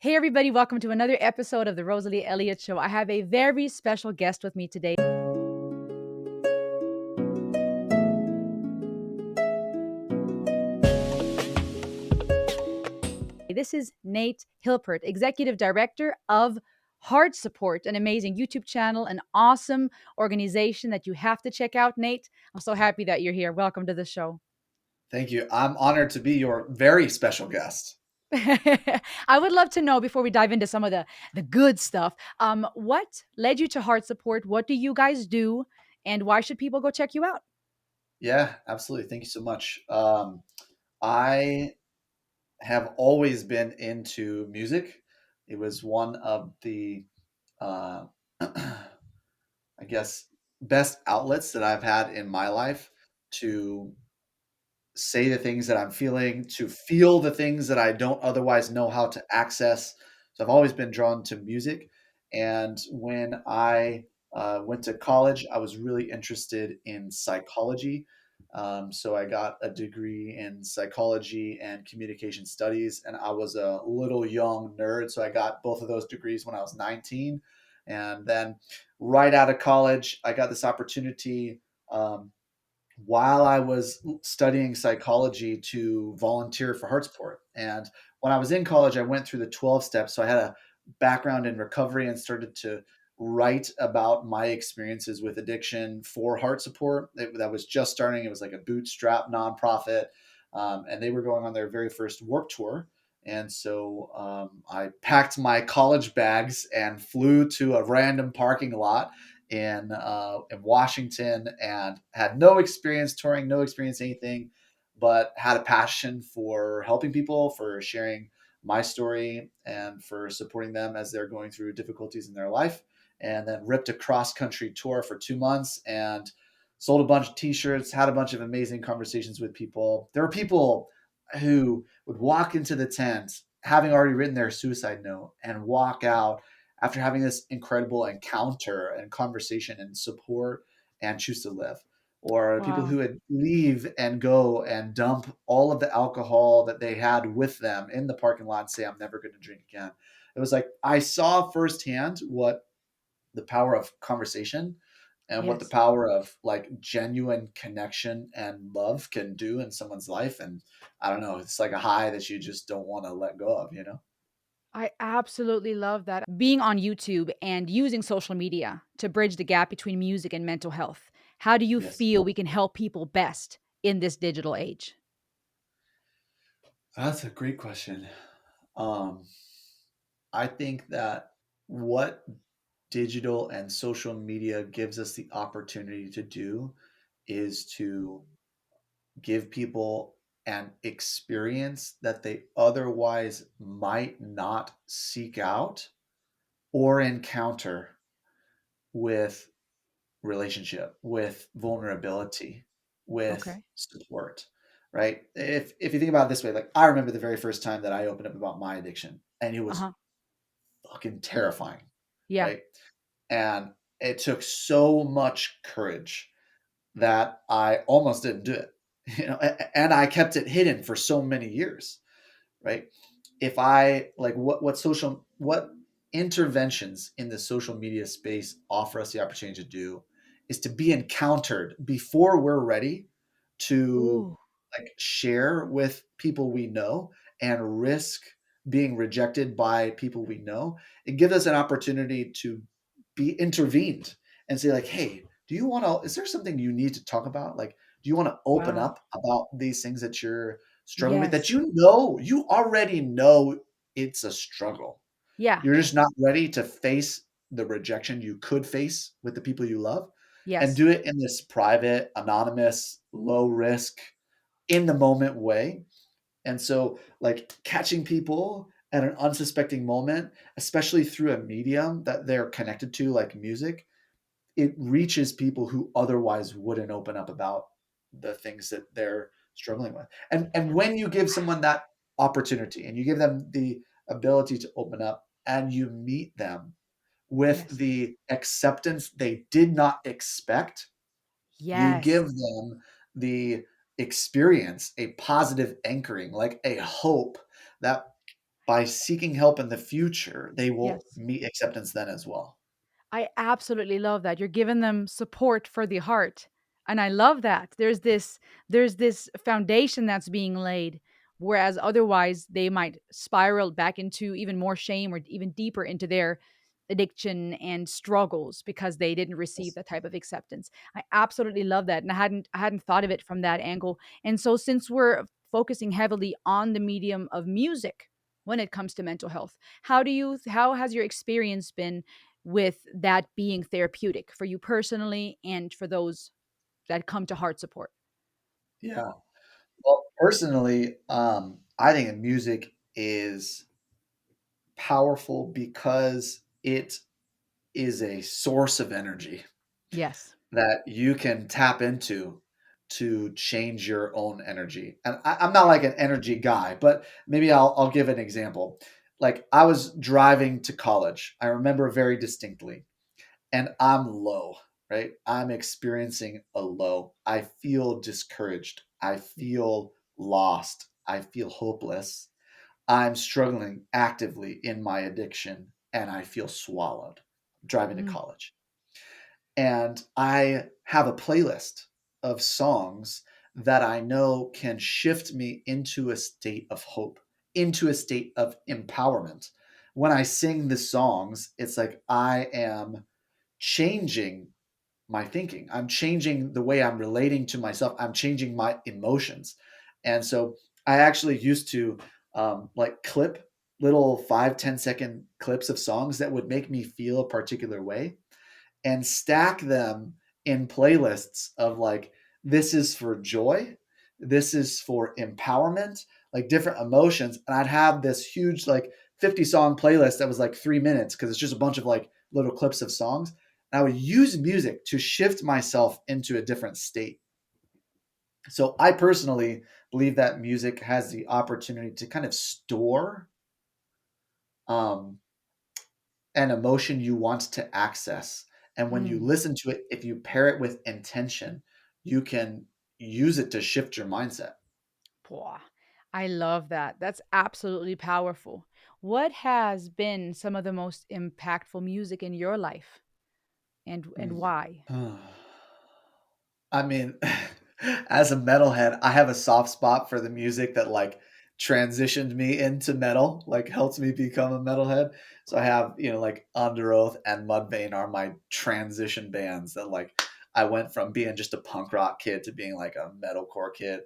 Hey, everybody, welcome to another episode of the Rosalie Elliott Show. I have a very special guest with me today. This is Nate Hilpert, Executive Director of Heart Support, an amazing YouTube channel, an awesome organization that you have to check out. Nate, I'm so happy that you're here. Welcome to the show. Thank you. I'm honored to be your very special guest. I would love to know before we dive into some of the good stuff. What led you to Heart Support? What do you guys do? And why should people go check you out? Yeah, absolutely. Thank you so much. I have always been into music. It was one of the, uh, I guess, best outlets that I've had in my life to say the things that I'm feeling, to feel the things that I don't otherwise know how to access. So I've always been drawn to music. And when I went to college, I was really interested in psychology. So I got a degree in psychology and communication studies. And I was a little young nerd. So I got both of those degrees when I was 19. And then right out of college, I got this opportunity. While I was studying psychology to volunteer for Heart Support. And when I was in college, I went through the 12 steps. So I had a background in recovery and started to write about my experiences with addiction for Heart Support. That was just starting. It was like a bootstrap nonprofit. And they were going on their very first Warp Tour. And so I packed my college bags and flew to a random parking lot in Washington and had no experience touring, no experience anything, but had a passion for helping people, for sharing my story, and for supporting them as they're going through difficulties in their life. And then ripped a cross country tour for 2 months and sold a bunch of T-shirts, had a bunch of amazing conversations with people. There were people who would walk into the tent having already written their suicide note and walk out after having this incredible encounter and conversation and support and choose to live, or people Wow. who would leave and go and dump all of the alcohol that they had with them in the parking lot and say, I'm never going to drink again. It was like I saw firsthand what the power of conversation and what the Yes. power of like genuine connection and love can do in someone's life. And I don't know, it's like a high that you just don't want to let go of, you know? I absolutely love that. Being on YouTube and using social media to bridge the gap between music and mental health. How do you Yes. feel we can help people best in this digital age? That's a great question. Um, I think that what digital and social media gives us the opportunity to do is to give people an experience that they otherwise might not seek out or encounter with relationship, with vulnerability, with Okay. support, right? If you think about it this way, like I remember the very first time that I opened up about my addiction and it was Uh-huh. fucking terrifying, Yeah. right? And it took so much courage that I almost didn't do it, and I kept it hidden for so many years, right? If I like what interventions in the social media space offer us the opportunity to do is to be encountered before we're ready to Ooh. like share with people we know and risk being rejected by people we know. It gives us an opportunity to be intervened and say like, hey, do you want to, is there something you need to talk about? Like, do you want to open Wow. up about these things that you're struggling with, that Yes. you already know it's a struggle. Yeah. You're just not ready to face the rejection you could face with the people you love, and Yes. do it in this private, anonymous, low risk, in the moment way. And so, like catching people at an unsuspecting moment, especially through a medium that they're connected to, like music, it reaches people who otherwise wouldn't open up about the things that they're struggling with. And when you give someone that opportunity and you give them the ability to open up and you meet them with Yes. the acceptance they did not expect, you Yes. give them the experience, a positive anchoring, like a hope that by seeking help in the future, they will Yes. meet acceptance then as well. I absolutely love that. You're giving them support for the heart. And I love that. There's this foundation that's being laid, whereas otherwise they might spiral back into even more shame or even deeper into their addiction and struggles because they didn't receive Yes. that type of acceptance. I absolutely love that. And I hadn't thought of it from that angle. And so since we're focusing heavily on the medium of music when it comes to mental health, how has your experience been with that being therapeutic for you personally and for those that come to heart support? Yeah. Well, personally, I think music is powerful because it is a source of energy Yes. that you can tap into to change your own energy. And I'm not like an energy guy, but maybe I'll give an example. Like I was driving to college. I remember very distinctly, and I'm low, right? I'm experiencing a low. I feel discouraged. I feel lost. I feel hopeless. I'm struggling actively in my addiction and I feel swallowed driving to Mm, college. And I have a playlist of songs that I know can shift me into a state of hope, into a state of empowerment. When I sing the songs, it's like I am changing my thinking. I'm changing the way I'm relating to myself. I'm changing my emotions. And so I actually used to like clip little 5, 10 second clips of songs that would make me feel a particular way and stack them in playlists of like, this is for joy, this is for empowerment, like different emotions. And I'd have this huge, like 50-song playlist that was like 3 minutes because it's just a bunch of like little clips of songs. And I would use music to shift myself into a different state. So I personally believe that music has the opportunity to kind of store um, an emotion you want to access. And when you mm. listen to it, if you pair it with intention, you can use it to shift your mindset. Boah, I love that. That's absolutely powerful. What has been some of the most impactful music in your life and Mm. why? I mean, as a metalhead, I have a soft spot for the music that like transitioned me into metal, like helps me become a metalhead. So I have, like Under Oath and Mudvayne are my transition bands that like I went from being just a punk rock kid to being like a metalcore kid.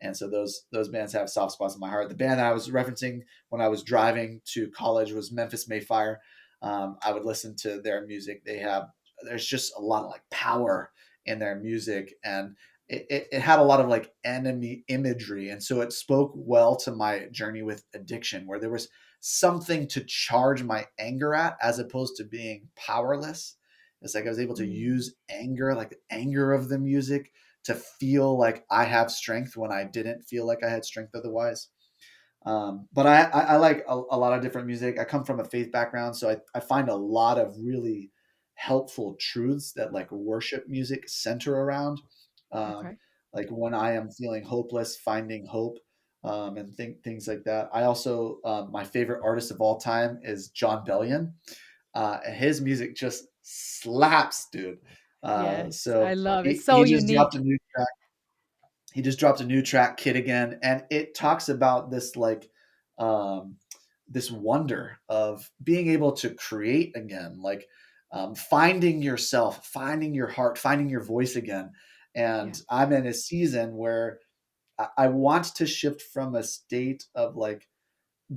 And so those bands have soft spots in my heart. The band that I was referencing when I was driving to college was Memphis Mayfire. I would listen to their music. There's just a lot of like power in their music, and it had a lot of like enemy imagery, and so it spoke well to my journey with addiction, where there was something to charge my anger at as opposed to being powerless. It's like I was able to Mm, use anger, like the anger of the music, to feel like I have strength when I didn't feel like I had strength otherwise. But I like a lot of different music. I come from a faith background, so I find a lot of really helpful truths that like worship music center around. Um, okay. like when I am feeling hopeless, finding hope, and things like that. I also my favorite artist of all time is John Bellion. And his music just slaps, dude. Yes, I So love it. he, So he just dropped unique. a new track he just dropped a new track, Kid Again, and it talks about this like um this wonder of being able to create again, like finding yourself, finding your heart, finding your voice again. Yeah. And I'm in a season where I want to shift from a state of like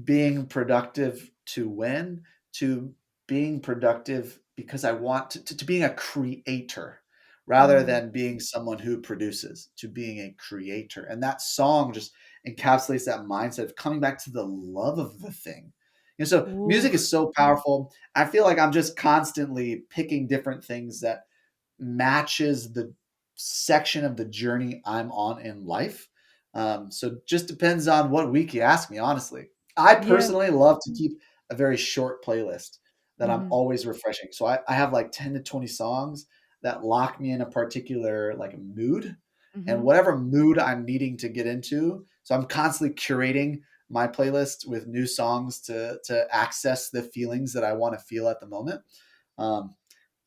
being productive to win to being productive because I want to being a creator rather Mm. than being someone who produces, to being a creator. And that song just encapsulates that mindset of coming back to the love of the thing. And so Ooh, music is so powerful. I feel like I'm just constantly picking different things that matches the section of the journey I'm on in life. So just depends on what week you ask me, honestly. I yeah. personally love to keep a very short playlist that I'm Mhm, always refreshing. So I have like 10 to 20 songs that lock me in a particular like mood and mhm. whatever mood I'm needing to get into. So I'm constantly curating my playlist with new songs to access the feelings that I want to feel at the moment. Um,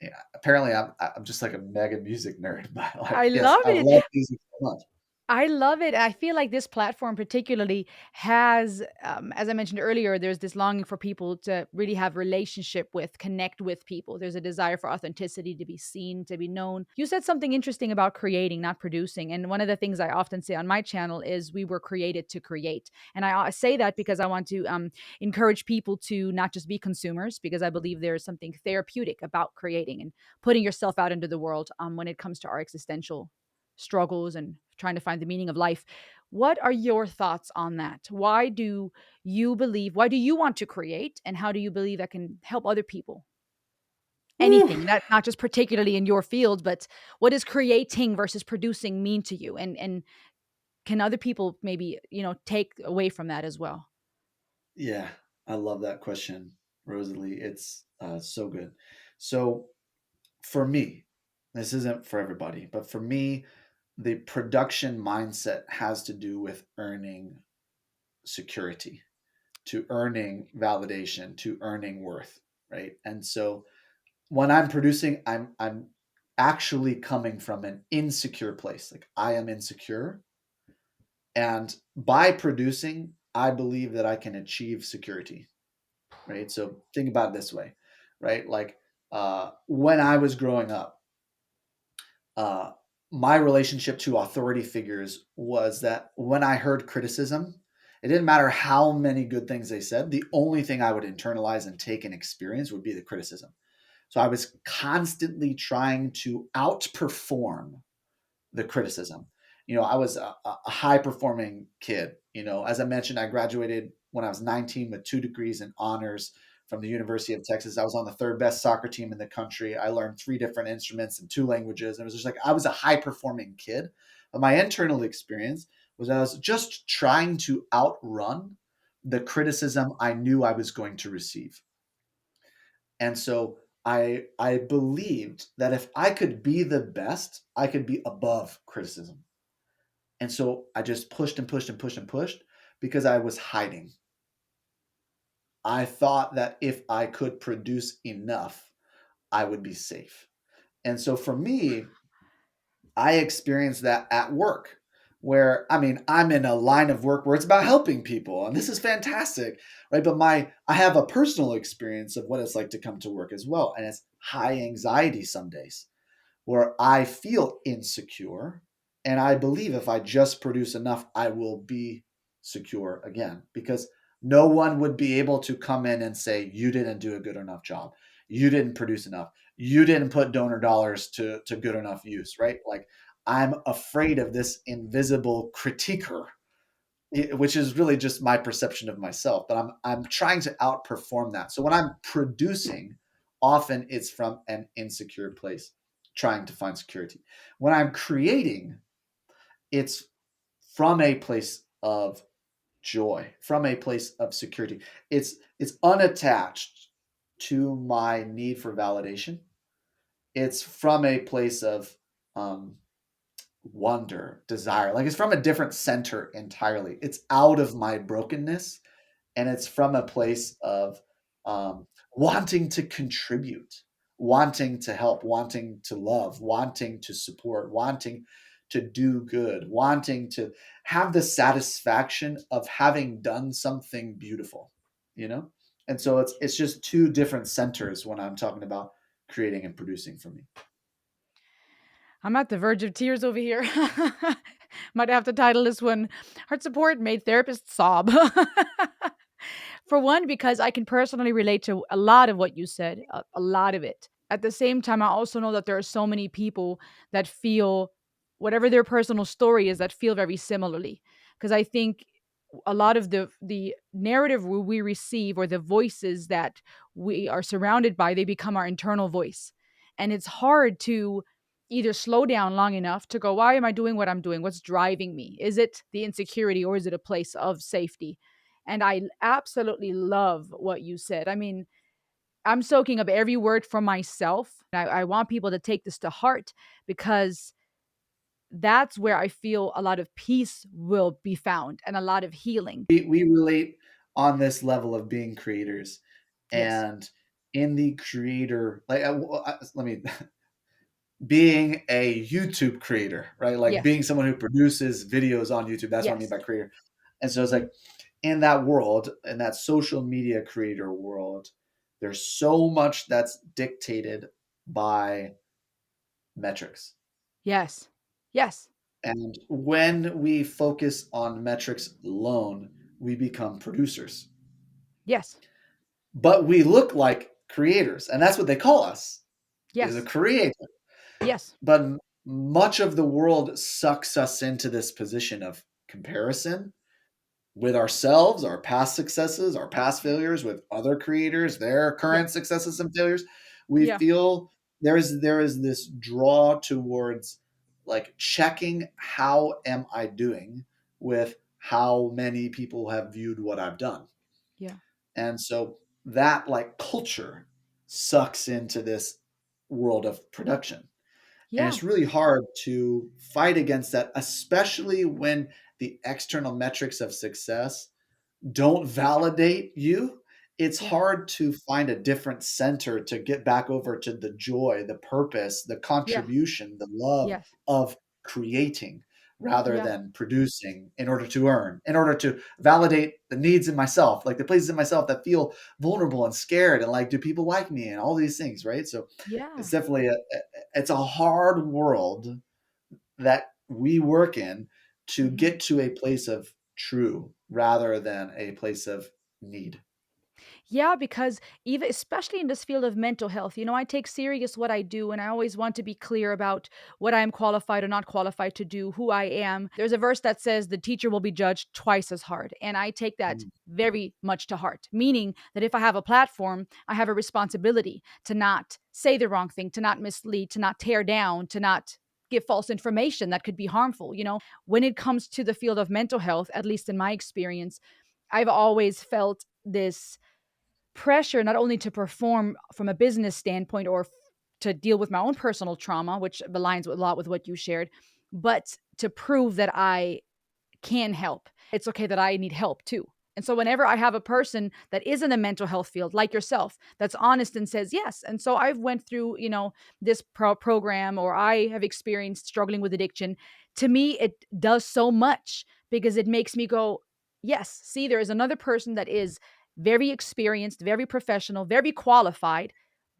yeah, apparently I'm just like a mega music nerd, but like I yes, love I it. love music so much. I love it. I feel like this platform particularly has, as I mentioned earlier, there's this longing for people to really have relationship with, connect with people. There's a desire for authenticity, to be seen, to be known. You said something interesting about creating, not producing. And one of the things I often say on my channel is we were created to create. And I say that because I want to encourage people to not just be consumers, because I believe there is something therapeutic about creating and putting yourself out into the world when it comes to our existential struggles and trying to find the meaning of life. What are your thoughts on that? Why do you want to create? And how do you believe that can help other people? Woo. Anything, not just particularly in your field, but what does creating versus producing mean to you? And can other people maybe, take away from that as well? Yeah, I love that question, Rosalie. It's so good. So for me, this isn't for everybody, but for me, the production mindset has to do with earning security, to earning validation, to earning worth, right? And so when I'm producing, I'm actually coming from an insecure place. Like I am insecure, and by producing, I believe that I can achieve security, right? So think about it this way, right? Like when I was growing up, uh, my relationship to authority figures was that when I heard criticism, it didn't matter how many good things they said. The only thing I would internalize and take and experience would be the criticism. So I was constantly trying to outperform the criticism. I was a high performing kid. As I mentioned, I graduated when I was 19 with 2 degrees in honors from the University of Texas. I was on the third best soccer team in the country. I learned 3 different instruments and 2 languages. And it was just like I was a high performing kid. But my internal experience was I was just trying to outrun the criticism I knew I was going to receive. And so I believed that if I could be the best, I could be above criticism. And so I just pushed and pushed and pushed and pushed because I was hiding. I thought that if I could produce enough, I would be safe. And so for me, I experienced that at work where I mean, I'm in a line of work where it's about helping people and this is fantastic, right? But I have a personal experience of what it's like to come to work as well, and it's high anxiety some days, where I feel insecure. And I believe if I just produce enough, I will be secure again because no one would be able to come in and say, you didn't do a good enough job. You didn't produce enough. You didn't put donor dollars to good enough use, right? Like I'm afraid of this invisible critiquer, which is really just my perception of myself, but I'm trying to outperform that. So when I'm producing, often it's from an insecure place, trying to find security. When I'm creating, it's from a place of joy, from a place of security. It's unattached to my need for validation. It's from a place of um, wonder, desire. Like it's from a different center entirely. It's out of my brokenness, and it's from a place of wanting to contribute, wanting to help, wanting to love, wanting to support, wanting to do good, wanting to have the satisfaction of having done something beautiful, you know? And so it's just two different centers when I'm talking about creating and producing for me. I'm at the verge of tears over here. Might have to title this one Heart Support Made Therapists Sob. For one, because I can personally relate to a lot of what you said, a lot of it. At the same time, I also know that there are so many people that feel whatever their personal story is that feel very similarly. Because I think a lot of the narrative we receive or the voices that we are surrounded by, they become our internal voice. And it's hard to either slow down long enough to go, why am I doing what I'm doing? What's driving me? Is it the insecurity or is it a place of safety? And I absolutely love what you said. I mean, I'm soaking up every word from myself. I want people to take this to heart because that's where I feel a lot of peace will be found and a lot of healing. We relate on this level of being creators, Yes. and in the creator, like, let me being a YouTube creator, right? Like Yes. being someone who produces videos on YouTube. That's what I mean Yes. by creator. And so it's Hmm. like in that world, in that social media creator world, there's so much that's dictated by metrics. Yes. Yes. And when we focus on metrics alone, we become producers. Yes. But we look like creators, and that's what they call us, is a Yes. creator. Yes. But much of the world sucks us into this position of comparison with ourselves, our past successes, our past failures, with other creators, their Yeah. current successes and failures. We Yeah. feel there is this draw towards like checking how am I doing with how many people have viewed what I've done. Yeah. And so that like culture sucks into this world of production. And Yeah. it's really hard to fight against that, especially when the external metrics of success don't validate you. It's Yeah. hard to find a different center to get back over to the joy, the purpose, the Yeah. contribution, the love Yes. of creating rather Yeah. than producing in order to earn, in order to validate the needs in myself, like the places in myself that feel vulnerable and scared and like, do people like me and all these things, right? So it's Yeah. definitely it's a hard world that we work in to Mhm. get to a place of true rather than a place of need. Yeah, because even especially in this field of mental health, I take serious what I do and I always want to be clear about what I am qualified or not qualified to do, who I am. There's a verse that says the teacher will be judged twice as hard, and I take that Mm, very much to heart, meaning that if I have a platform, I have a responsibility to not say the wrong thing, to not mislead, to not tear down, to not give false information that could be harmful. When it comes to the field of mental health, at least in my experience, I've always felt this pressure not only to perform from a business standpoint or to deal with my own personal trauma, which aligns with a lot with what you shared, but to prove that I can help. It's okay that I need help too. And so whenever I have a person that is in the mental health field like yourself that's honest and says yes. And so I've went through, this program or I have experienced struggling with addiction. To me it does so much because it makes me go, yes, see there is another person that is very experienced, very professional, very qualified,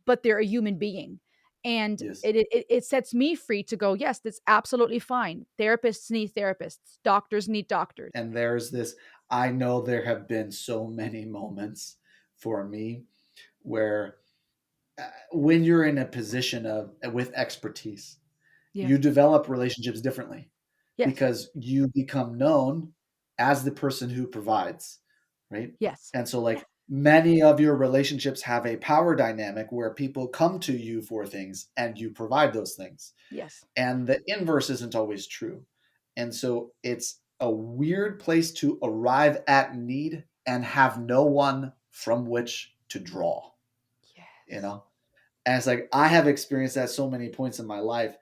but they're a human being. And yes. it sets me free to go, yes, that's absolutely fine. Therapists need therapists, doctors need doctors. And there's this, I know there have been so many moments for me where when you're in a position of with expertise, you Yes. develop relationships differently Yes. because you become known as the person who provides, right? Yes. And so, Yeah. like, many of your relationships have a power dynamic where people come to you for things and you provide those things. Yes. And the inverse isn't always true. And so, it's a weird place to arrive at need and have no one from which to draw, you Yes. know? And it's like, I have experienced that so many points in my life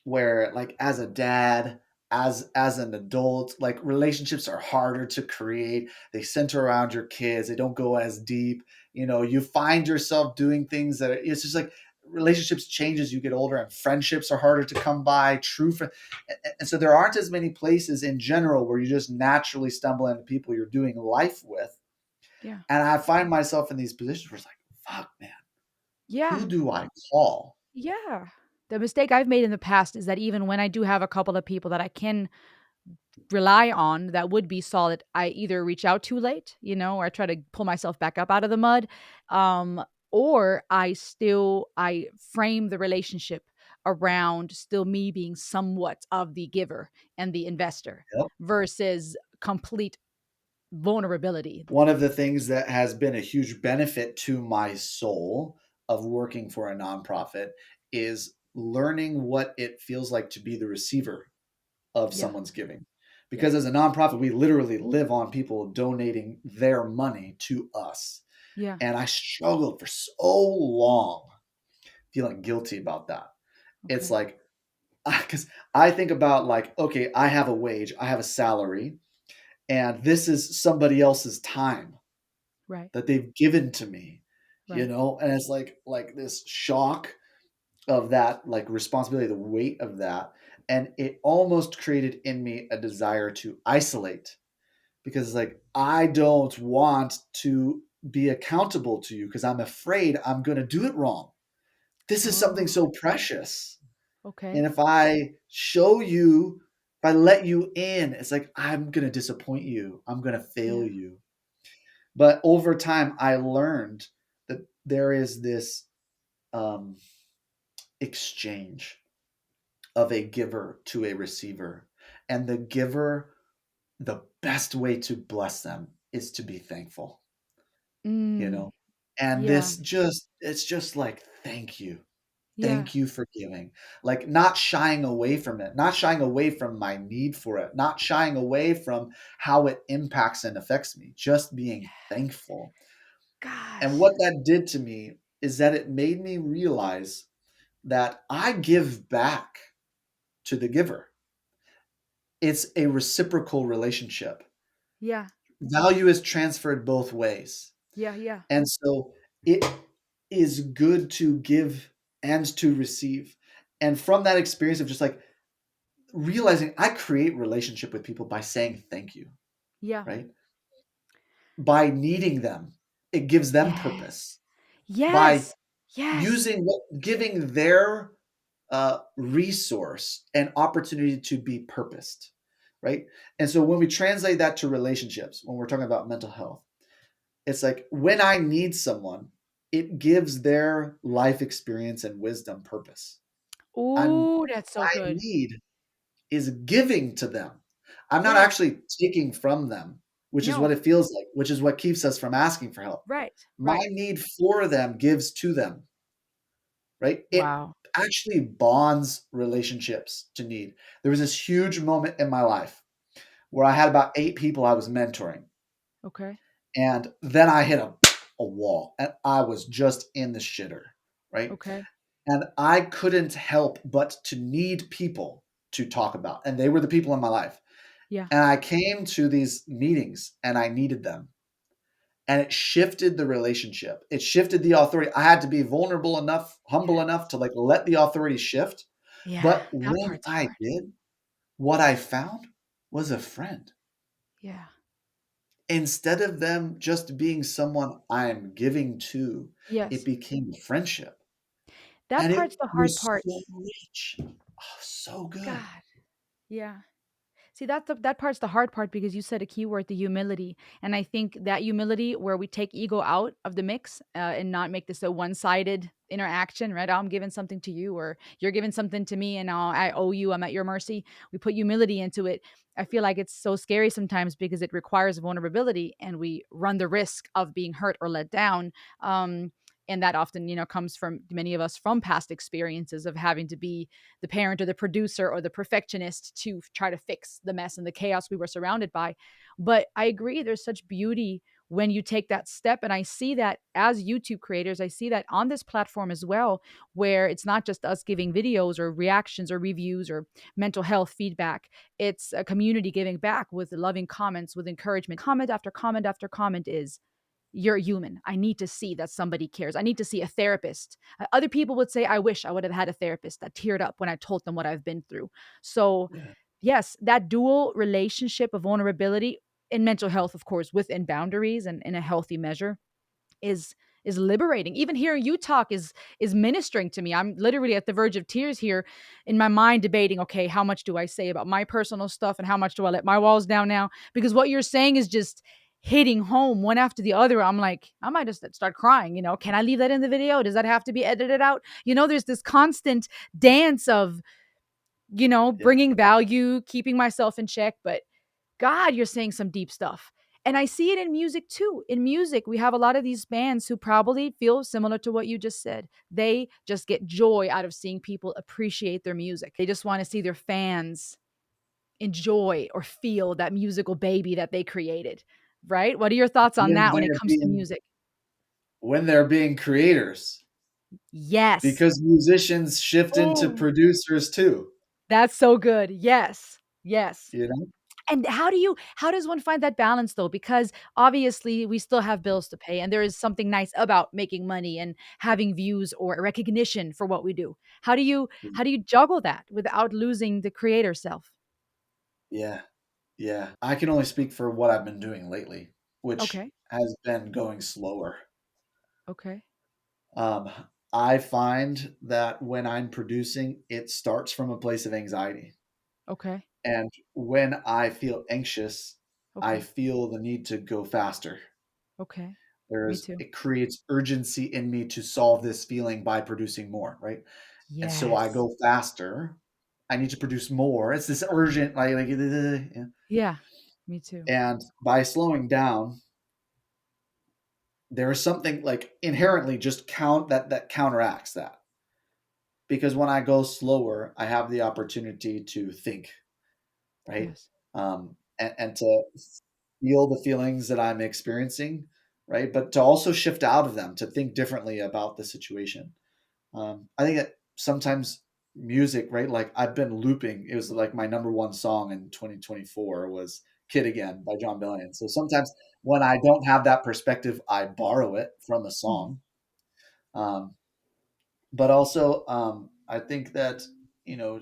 where like as a dad, as an adult, like relationships are harder to create. They center around your kids. They don't go as deep. You find yourself doing things that it's just like relationships change as you get older, and friendships are harder to come by. And so there aren't as many places in general where you just naturally stumble into people you're doing life with. Yeah. And I find myself in these positions where it's like, fuck, man, Yeah. who do I call? Yeah. The mistake I've made in the past is that even when I do have a couple of people that I can rely on that would be solid, I either reach out too late, or I try to pull myself back up out of the mud, um, or I frame the relationship around still me being somewhat of the giver and the investor Yep. versus complete vulnerability. One of the things that has been a huge benefit to my soul of working for a nonprofit is learning what it feels like to be the receiver of Yeah. someone's giving. Because Yes. as a nonprofit, we literally live on people donating their money to us. Yeah. And I struggled for so long feeling guilty about that. It's Okay. like because I think about like, okay, I have a wage, I have a salary, and this is somebody else's time Right. that they've given to me, Right. and it's like this shock of that like responsibility, the weight of that, and it almost created in me a desire to isolate because it's like I don't want to be accountable to you because I'm afraid I'm going to do it wrong. This is something Oh, so precious. okay. And if I show you, if I let you in, it's like I'm going to disappoint you. I'm going to fail Yeah. you. But over time, I learned that there is this um, exchange of a giver to a receiver. And the giver, the best way to bless them is to be thankful, you Mm, know? And yeah. this just, it's just like, thank you. Yeah. Thank you for giving. Like not shying away from it, not shying away from my need for it, not shying away from how it impacts and affects me, just being Yes. thankful. And Gosh. what that did to me is that it made me realize that I give back to the giver. It's a reciprocal relationship. Yeah. Value is transferred both ways. Yeah. Yeah. And so it is good to give and to receive. And from that experience of just like realizing I create relationship with people by saying thank you, Yeah. right? By needing them, it gives them Yes. purpose. By Yes. Yes. using what giving their resource and opportunity to be purposed, right? And so when we translate that to relationships, when we're talking about mental health, it's like when I need someone, it gives their life experience and wisdom purpose. I'm Ooh, that's so my good. need is giving to them. I'm not Yes. actually taking from them, which is what No. it feels like, which is what keeps us from asking for help. Right. My Right. need for them gives to them, right? It Wow. actually bonds relationships to need. There was this huge moment in my life where I had about 8 people I was mentoring. Okay. And then I hit a wall and I was just in the shitter, right? Okay. And I couldn't help but to need people to talk about. And they were the people in my life. Yeah. And I came to these meetings and I needed them. And it shifted the relationship. It shifted the authority. I had to be vulnerable enough, humble enough to like let the authority shift. Yeah. But That when part's I hard. did, what I found was a friend. Yeah. Instead of them just being someone I'm giving to, it Yes. became a friendship. That And part's it the hard was part. so rich. Oh, so good. God. Yeah. See, that part's the hard part because you said a keyword, the humility, and I think that humility where we take ego out of the mix, and not make this a one-sided interaction, right? I'm giving something to you, or you're giving something to me, and I owe you. I'm at your mercy. We put humility into it. I feel like it's so scary sometimes because it requires vulnerability, and we run the risk of being hurt or let down. And that often, comes from many of us from past experiences of having to be the parent or the producer or the perfectionist to try to fix the mess and the chaos we were surrounded by. But I agree, there's such beauty when you take that step. And I see that as YouTube creators, I see that on this platform as well, where it's not just us giving videos or reactions or reviews or mental health feedback. It's a community giving back with loving comments, with encouragement. Comment after comment after comment is, you're human. I need to see that somebody cares. I need to see a therapist. Other people would say, I wish I would have had a therapist that teared up when I told them what I've been through. So, Yeah. yes, that dual relationship of vulnerability in mental health, of course, within boundaries and in a healthy measure, is is liberating. Even hearing you talk is ministering to me. I'm literally at the verge of tears here in my mind debating, okay, how much do I say about my personal stuff and how much do I let my walls down now? Because what you're saying is just hitting home one after the other. I'm like, I might just start crying, can I leave that in the video? Does that have to be edited out? There's this constant dance of, Yeah. bringing value, keeping myself in check, but God, you're saying some deep stuff. And I see it in music too. In music, we have a lot of these bands who probably feel similar to what you just said. They just get joy out of seeing people appreciate their music. They just want to see their fans enjoy or feel that musical baby that they created. Right? What are your thoughts on When that when it they're comes to being music? when they're being creators, Yes. because musicians shift into Oh, producers too. That's so good. Yes. Yes. you know? And how does one find that balance though? Because obviously we still have bills to pay and there is something nice about making money and having views or recognition for what we do. How do you juggle that without losing the creator self? Yeah. Yeah. I can only speak for what I've been doing lately, which Okay. has been going slower. Okay. Um, I find that when I'm producing, it starts from a place of anxiety. Okay. And when I feel anxious, I Okay. feel the need to go faster. Okay. Me There's too. it creates urgency in me to solve this feeling by producing more, right? And so I Yes. go faster. I need to produce more. It's this urgent, yeah. Yeah. Me too. And by slowing down, there is something like inherently just that counteracts that. Because when I go slower, I have the opportunity to think, right? Yes. And to feel the feelings that I'm experiencing, right? But to also shift out of them, to think differently about the situation. I think that sometimes music, right? Like I've been looping. It was like my number one song in 2024 was "Kid Again" by John Bellion. So sometimes when I don't have that perspective, I borrow it from a Mhm. song. Um, but also, I think that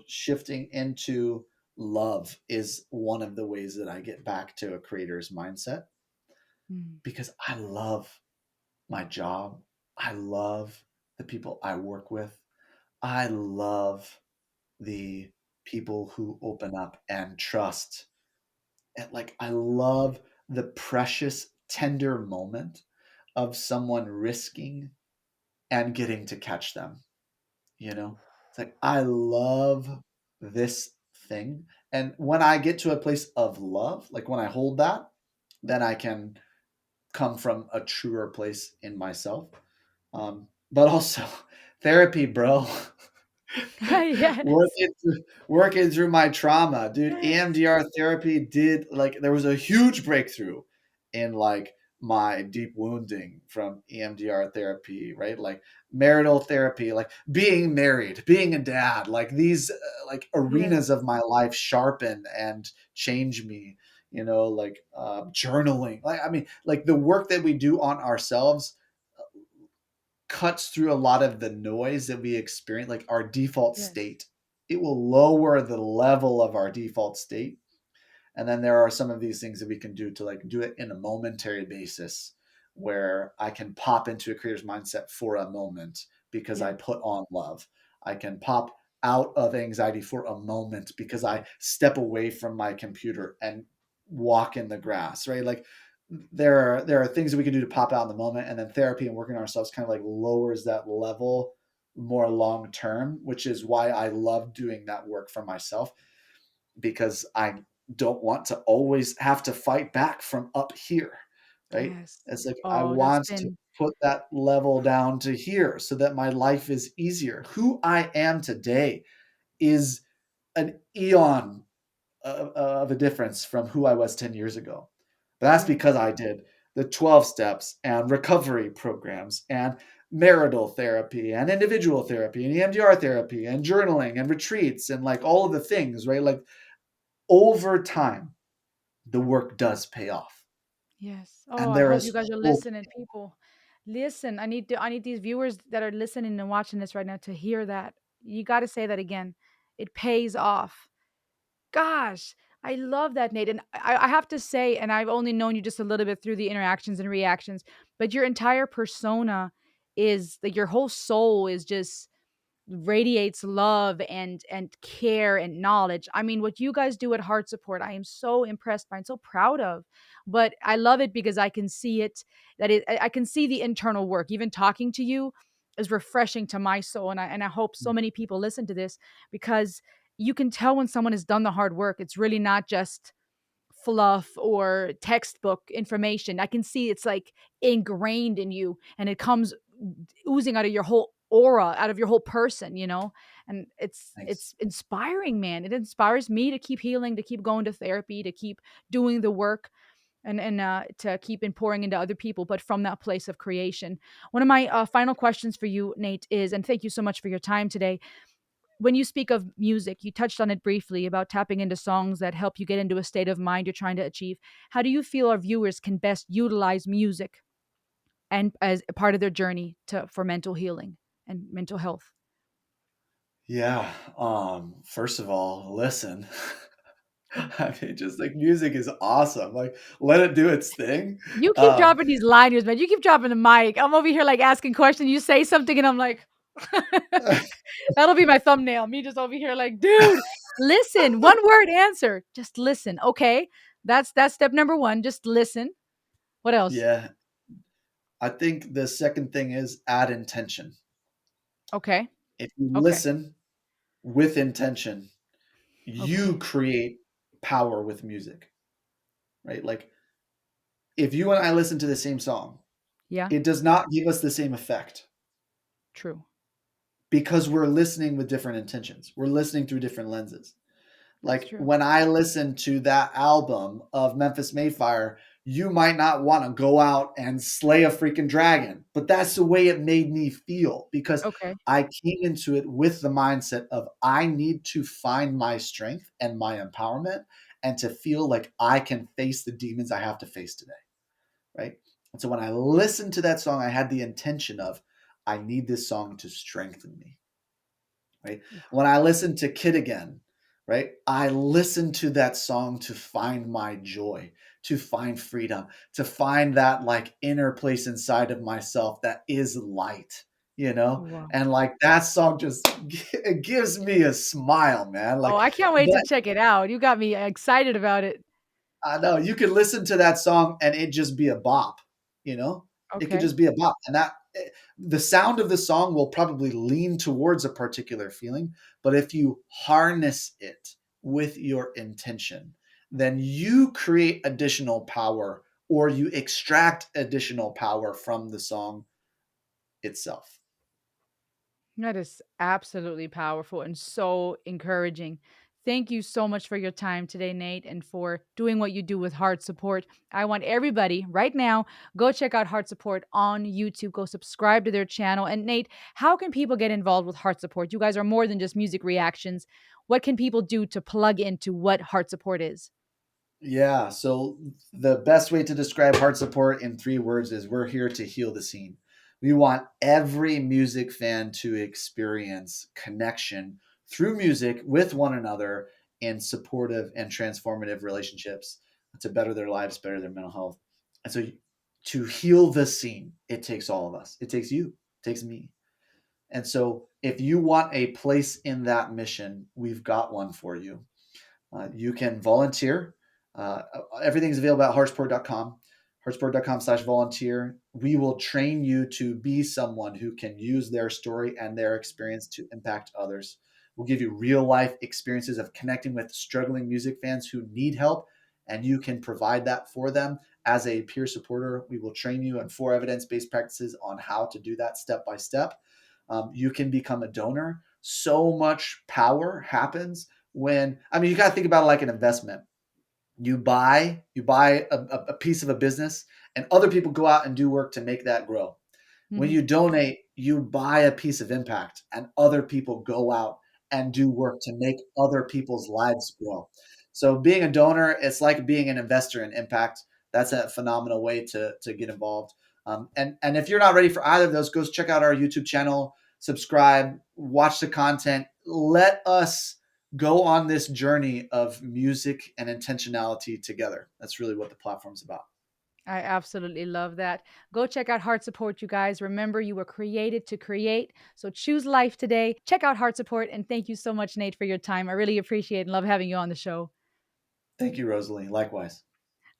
shifting into love is one of the ways that I get back to a creator's mindset Mm. because I love my job. I love the people I work with. I love the people who open up and trust. And like, I love the precious, tender moment of someone risking and getting to catch them. It's like, I love this thing. And when I get to a place of love, like when I hold that, then I can come from a truer place in myself. But also, therapy, bro. Yes. Working through my trauma, dude. Yes. EMDR therapy did like there was a huge breakthrough in like my deep wounding from EMDR therapy, right? Like marital therapy, like being married, being a dad, like these like arenas Yes. of my life sharpen and change me. Like journaling. Like I mean, like the work that we do on ourselves cuts through a lot of the noise that we experience, like our default Yes. state. It will lower the level of our default state. And then there are some of these things that we can do to like do it in a momentary basis where I can pop into a creator's mindset for a moment because I Yes. put on love. I can pop out of anxiety for a moment because I step away from my computer and walk in the grass, right? Like there are things that we can do to pop out in the moment, and then therapy and working on ourselves kind of like lowers that level more long term, which is why I love doing that work for myself because I don't want to always have to fight back from up here, right? Yes. It's like I Oh, that's want to been put that level down to here so that my life is easier. Who I am today is an eon of a difference from who I was 10 years ago. But that's because yes. I did the 12 steps and recovery programs and marital therapy and individual therapy and EMDR therapy and journaling and retreats and like all of the things, right? Like over time, the work does pay off. Yes. Oh, And I there hope you is guys are hope. listening, people. Listen, I need these viewers that are listening and watching this right now to hear that. You got to say that again. It pays off. Gosh, I love that, Nate. And I have to say, and I've only known you just a little bit through the interactions and reactions, but your entire persona is like your whole soul is just radiates love and care and knowledge. I mean, what you guys do at Heart Support, I am so impressed by and so proud of. But I love it because I can see it I can see the internal work. Even talking to you is refreshing to my soul, and I hope so many people listen to this because you can tell when someone has done the hard work. It's really not just fluff or textbook information. I can see it's like ingrained in you and it comes oozing out of your whole aura, out of your whole person. And it's Thanks. it's inspiring, man. It inspires me to keep healing, to keep going to therapy, to keep doing the work and to keep pouring into other people, but from that place of creation. One of my final questions for you, Nate, is, and thank you so much for your time today. when you speak of music, you touched on it briefly about tapping into songs that help you get into a state of mind you're trying to achieve. How do you feel our viewers can best utilize music and as a part of their journey to for mental healing and mental health? Yeah. First of all, listen. I mean, just like music is awesome. Like, let it do its thing. You keep Um, dropping these liners, man. You keep dropping the mic. I'm over here like asking questions. You say something, and I'm like, that'll be my thumbnail. Me just over here like, dude, listen. One word answer. Just listen. Okay, that's step number one. Just listen. What else? yeah, I think the second thing is add intention. Okay. If you Okay. listen with intention, Okay. you create power with music, right? Like, if you and I listen to the same song, Yeah. it does not give us the same effect True. because we're listening with different intentions. We're listening through different lenses. That's Like true. when I listen to that album of Memphis Mayfire, you might not want to go out and slay a freaking dragon, but that's the way it made me feel because Okay. I came into it with the mindset of I need to find my strength and my empowerment and to feel like I can face the demons I have to face today. Right. And so when I listened to that song, I had the intention of I need this song to strengthen me, right? When I listen to Kid Again, right, I listen to that song to find my joy, to find freedom, to find that like inner place inside of myself that is light, you know? Wow. And like that song just it gives me a smile, man. Oh, Like I can't wait to that check it out. You got me excited about it. I know you could listen to that song and it just be a bop, you know? It could Okay. just be a bop. And the sound of the song will probably lean towards a particular feeling, but if you harness it with your intention, then you create additional power or you extract additional power from the song itself. That is absolutely powerful and so encouraging. Thank you so much for your time today, Nate, and for doing what you do with Heart Support. I want everybody right now, go check out Heart Support on YouTube. Go subscribe to their channel. And Nate, how can people get involved with Heart Support? You guys are more than just music reactions. What can people do to plug into what Heart Support is? Yeah. So the best way to describe heart support in 3 words is we're here to heal the scene. We want every music fan to experience connection through music with one another in supportive and transformative relationships to better their lives, better their mental health. And so to heal the scene, it takes all of us. It takes you, it takes me. And so if you want a place in that mission, we've got one for you. You can volunteer. Uh, Everything's available at heartsport.com, heartsport.com/volunteer. We will train you to be someone who can use their story and their experience to impact others. We'll give you real life experiences of connecting with struggling music fans who need help, and you can provide that for them as a peer supporter. We will train you in 4 evidence-based practices on how to do that step by step. You can become a donor. So much power happens when I mean you got to think about it like an investment. You buy a piece of a business and other people go out and do work to make that grow. When Mhm. you donate, you buy a piece of impact and other people go out and do work to make other people's lives grow. So being a donor, it's like being an investor in impact. That's a phenomenal way to get involved. And if you're not ready for either of those, go check out our YouTube channel, subscribe, watch the content. Let us go on this journey of music and intentionality together. That's really what the platform's about. I absolutely love that. Go check out Heart Support, you guys. Remember, you were created to create. So choose life today. Check out Heart Support. And thank you so much, Nate, for your time. I really appreciate and love having you on the show. Thank you, Rosalie. Likewise.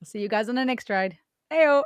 I'll see you guys on the next ride. Heyo.